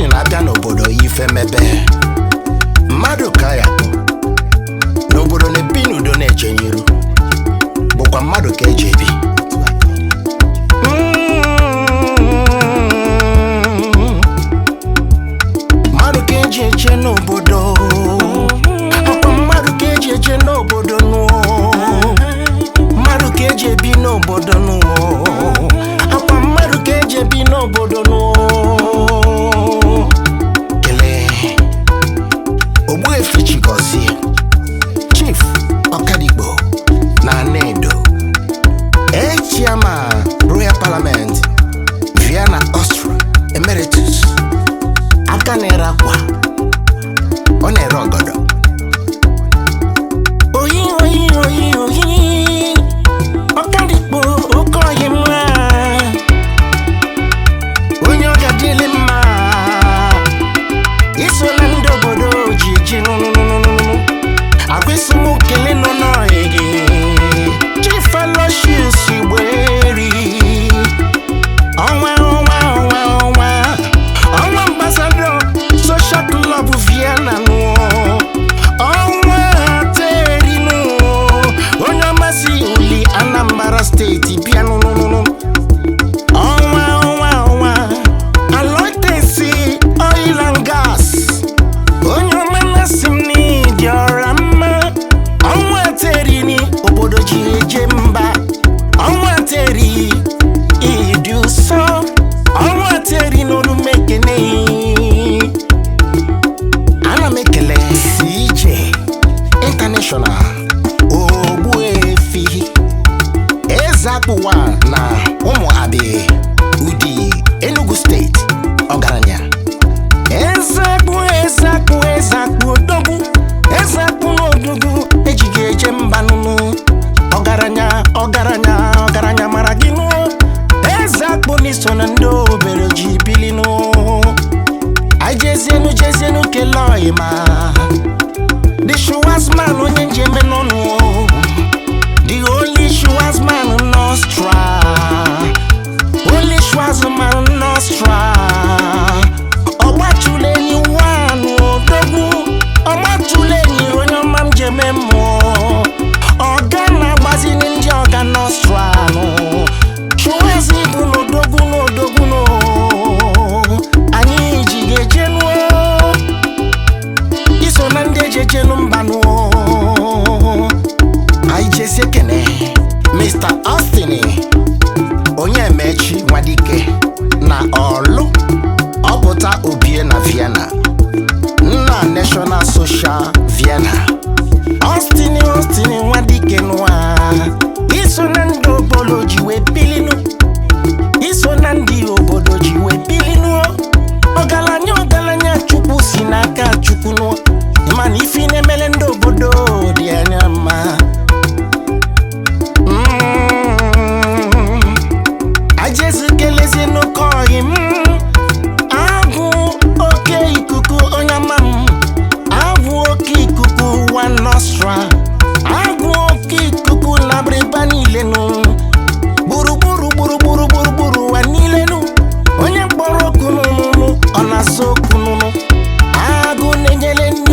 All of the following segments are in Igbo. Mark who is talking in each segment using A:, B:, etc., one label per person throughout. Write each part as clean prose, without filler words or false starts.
A: Isi na-abịa n'obodo ife mebe mmadụ ka ya n'obodo na-ebi n'udo na-eche n'iru bụkwa mmadụ ka eji ebi mmadụ ka eji eche n'obodo akwa mmadụ ka eji eche n'obodo mmadụ ka eji ebi n'obodo akwa mmadụ ka eji ebi n'obodo Chief Okadigbo na NMADU EJI Royal Parliament Vienna Austria Emeritus aka na-ere akwa ọ na-ere ọgọdọ oyi Okadigbo oke oyi mma onye ọ ga-adịlị mma iso na ndị obodo ji Agwisumu kele no ege Chief Fellowship Siweri Onwa Ambassador Social Club Vienna no Onwa Teri no Onyamasi Uli Anambra State Piano no Onwa Aloitesi Oil and Gas Onyamana Simni Diora obodo ji eje mba ọnwateri iduso ọnwateri n'olu mekene ana mekele CJ International Ogbuefi Ezakpuwa na ụmụ abi Udi Enugu State ọgaranya Ezakpu odogwu Ezakpu n'odogwu ejighị eje mba nụnụ ọgaranya mara gị nụ Ezakpu n'iso na ndị obere ji bili nụ jezienu kele ọyịma the Shuazman onye njeme n'ọnụ the only Shuazman Nostra only Shuazman Nostra ọgbachụlenyi wanụ odogwu ọgbachụlenyi onye ọma m jeme mmụọ ọga na-agbazini ndị ọga Nostra Shuazi bụ n'odogwu anyị ji ga-ejenu iso na ndị ejejenu mbanụ anyị jesi ekene Mr. Austin onye mechi nwadike na ọlụ ọpụta obie na Vienna nna National Social Vienna Austin nwadike nwa iso na ndị obodo ji wee bilinu iso na ndị obodo ji wee bilinu ọgaranya Chukwu si n'aka Chukwu nụ mana ifi na-emele ndị obodo dị anya mma ajezi kelezi n'okoyi agwụ oke ikuku onye ama m agwụ oke ikuku one Nostra agwụ oke ikuku na brịba niile nụ gburugburu wa niile nụ onye mkpọrọ okwu nụnụ ọ na-azụ okwu nụnụ agụ na-enyele ndị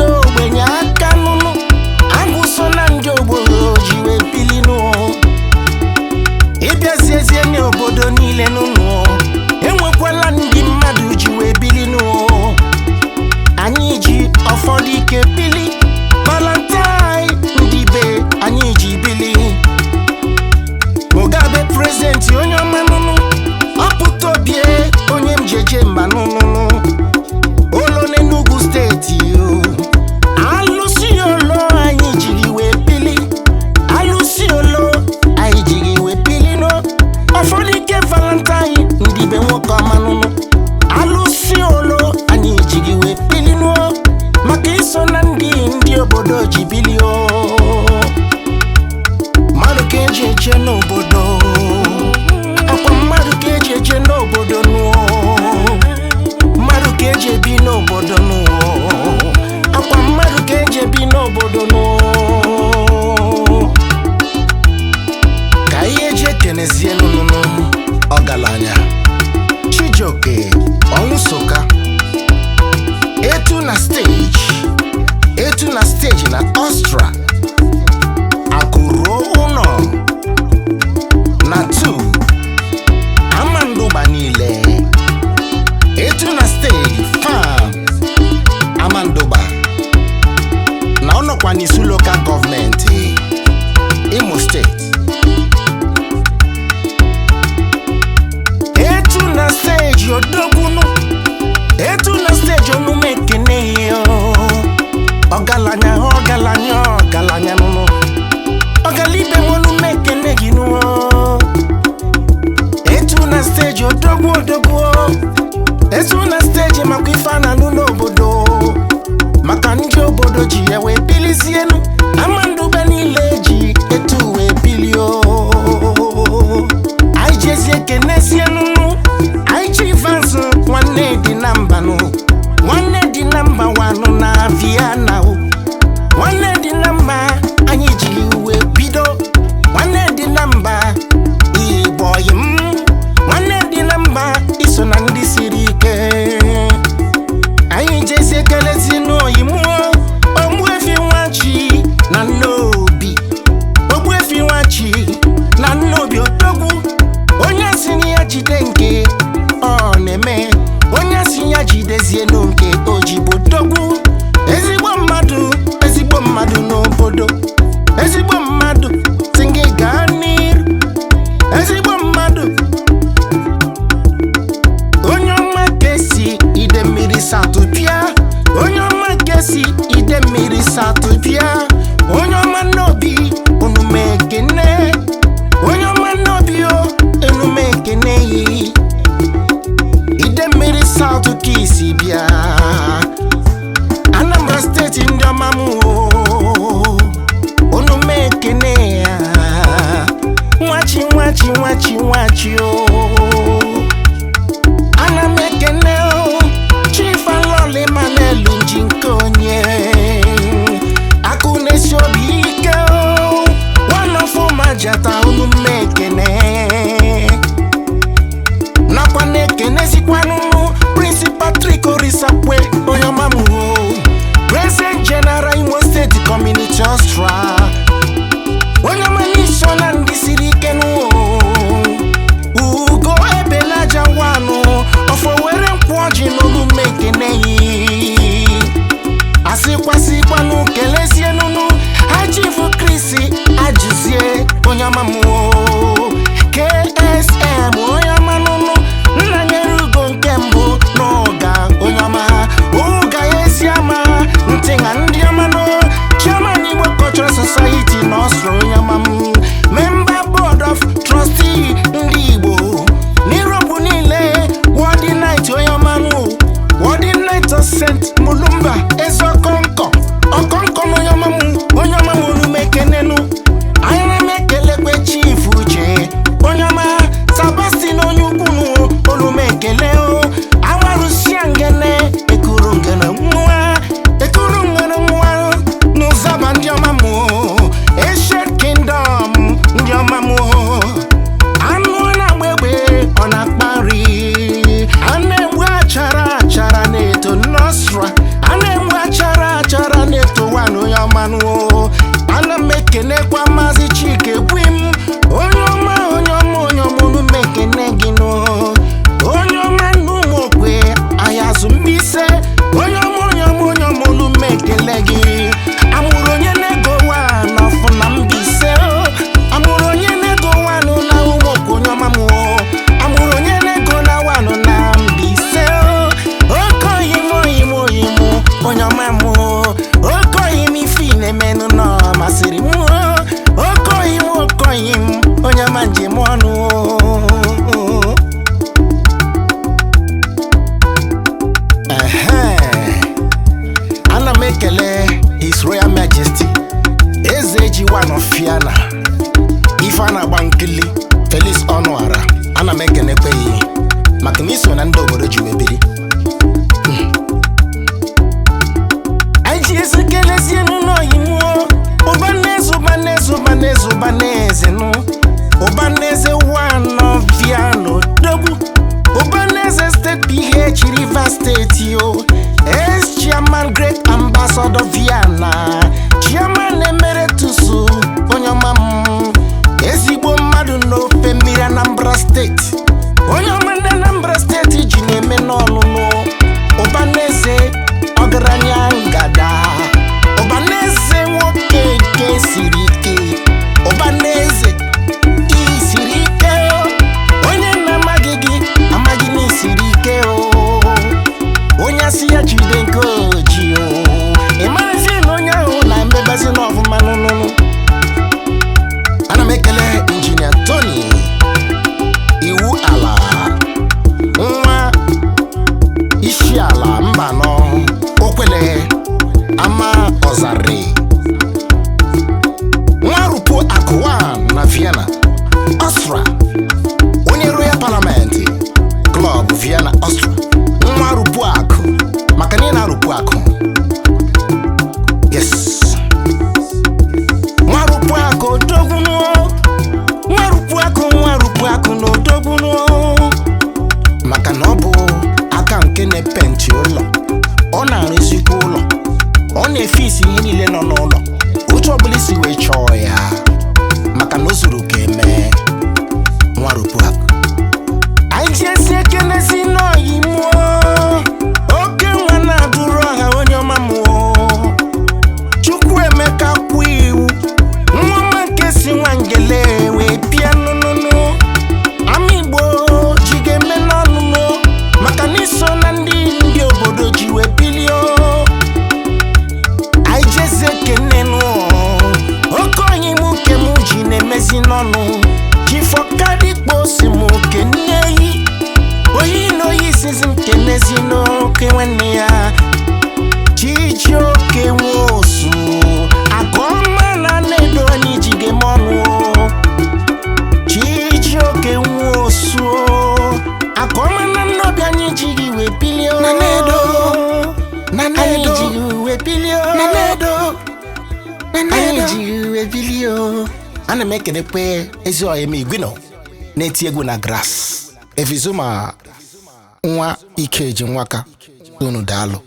A: Chio. Ana mekene Chief and Lolly Manelu Jinkonye. Akune Shobike one of Majata unu mekene. Nakwane kene sikwanu Prince Patrick Orisapwe Oyamamu. President General Imo State Community Ostra. Oyamani shona ndisiri kenu. Ugo ebela jawano ofo were nkwoji n'olu mekene. Asikwasi kwanu kelezie nunu Hajifu Krisi ajizie Oyamamu. KSM Oyamanunu Nanyerugo nkembu Noga Oyama Uga Esiama Ntinga Ndiamano Chairman Igbo Cultural Society Nostro Oyamamu. Member Board of Trustee Igbo Nirobu Nile Wadi Night Oyamanu. Wadi Night of St. Mulumba Ezokonko Okonko Oyamamu. Oyamamu Numekenenu Ayana Mekelekwe Chief Uche Oyama Sebastian Onyukunu Olumekeleo Awarusiangene Ekurungene Mwa Nuzaba Ndiamamu Ancient Kingdom Ndiamamu Anwana Wewe Onakbari Anemwa Chara Neto Nostra Anemwa Chara Neto Wano Yamanu Anamekene kwa mazi chike wim Onyoma Onyomunu mekene gino Onyoma numokwe Ayazumbise Onyomunu mekelegi Amuronye nego wana funa mbise Amuronye nego wano na umoko nyomamu Amuronye nego na wano na mbise Oko imo Onyomamu Oko imi fine menu no masiri mu Oko imo Onyamanje mwanu. Ana mekele His Royal Majesty EJI one of Fiana Ifana Bankili Felix Onwara. Ana mekele kweyi Makiniso na ndo obodo jiwebiri. Ajiesi kelezie nuno imuo Obaneze no Obaneze one of Viano Dogu Obaneze State PH River State yo. Chairman Great Ambassador Viana. Chairman Emeritus Onyamamu. Ezigbo mmadụ n'ofe mmiri Anambra State. Onyamande Anambra State jineme n'ọnụnụ. Obaneze ọgaranya ngada. Obaneze nwoke nke siri ike. Obaneze isiri ike. Onye na-amaghị gị amaghị na isiri ike o. Onye asị ya jide nke oji o. Ịmarazi na onye ahụ na-emebazi n'ọfụma n'ụnụnụ. Ana m ekele Injinia Tony Iwu Ala nwa isi ala Mbano Okwele Ama Ozare nwa rupu akụwa na Vienna Austria. Onye Royal Parliament Club Vienna Austria. Nwa rupu akụ maka na ị na-arụpu akụ. Yes. Nwa rupu akụ odogwuno. Nwa rupu akụ na odogwuno. Maka na ọ bụ aka nke na-epenti ụlọ. Ọ na-arụzikwa ụlọ. Ọ na-efisi ihe niile nọ n'ụlọ. Otu ọbụla isi wee chọọ ya. Maka na o zuru ka eme. Nwa rupu akụ. Anyị ji esi ekenezi n'oyi mmụọ. Oke nwa na-adụrụ ọha onye ọma mmụọ. Chukwuemeka kwụ iwu. Nwa ọma nke si Nwangele wee pịa nụnụnụ. Ama Igbo ji ga-eme n'ọnụnụ. Maka na iso na ndị obodo ji wee bilio. Anyị jezi ekene nụ. Oke onye mụ ke mụ ji na-emezi n'ọnụ. ana m ekenekwe ezi ọya m Igwino na-eti egwu na grass. Elvis Zuma nwa Ikeji Nwaka unu daalụ.